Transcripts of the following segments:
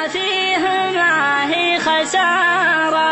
ما فيه ما هي خسارة.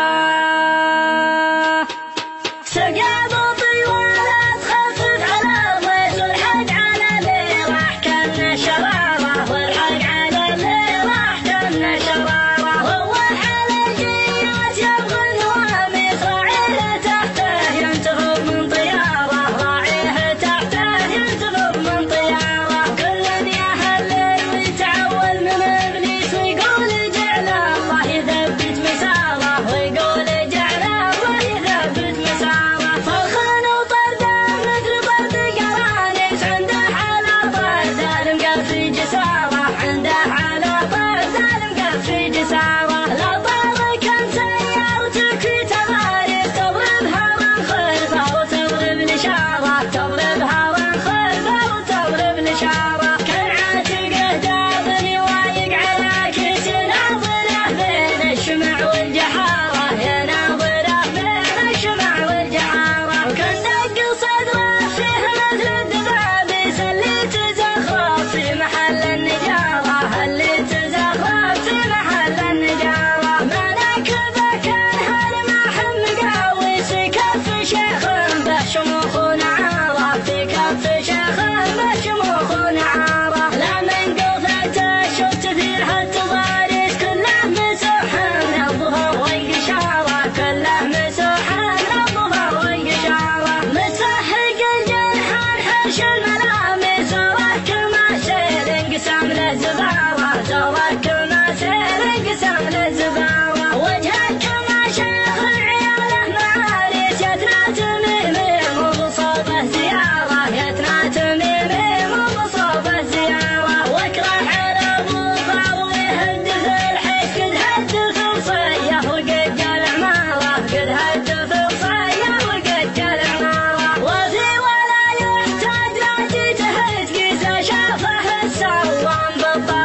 سقى طيوالة تخفف على الضيف والحق على اللي راح كان شرارة، والحق على اللي راح كان شرارة. هو الحلقيات يبغى النواميس راعيه تحته ينتظر من طيارة، راعيه تحته ينتظر من طيارة. كل يا الليل يتعول من ابليس ويقول جعل الله يثبت مساره، ويقول جعل الله يثبت مساره. فالخان وطرده مثل طرد قرانيس عنده على طرد المقف في جساره، عنده على طرد المقف في جساره. لا طارق انت سيارتك في تغاريس تضربها من خلفه وتضرب الاشاره، تضربها من خلفه وتضرب الاشاره. كان عاتقه داظني وايق على كيس يناظره بين الشمع والجحاره، يناظره بين الشمع والجحاره. وكان دق صدره فيه مثل الدبابيس اللي تزخرف في محل النجاره، اللي تزخرف في محل النجاره. مناكبه كان هالماح مقاويس في كف شيخ به شموخ ونعاره، في كف شيخ به شموخ ونعاره. لا من قوثته شفت فيها التضاريس كله مسوح من الظهر والقشاره، كله مسوح من الظهر والقشاره. متفحق الجنحان حرش الملامس وراك ما سير انقسم له زباره، زورك ما سير انقسم له زباره. وجهك ما شيخ عياله معاريس يتنا تميمي مو بصوبه زياره، يتنا تميمي مو بصوبه زياره. واكره على ابوها ويهد في الحيش قد هد في الصيه وقد جال عماره، قد هد في الصيه وقد جال عماره. وفي ولا يحتاج لا جيته تقيسه شافه السوام بالطبع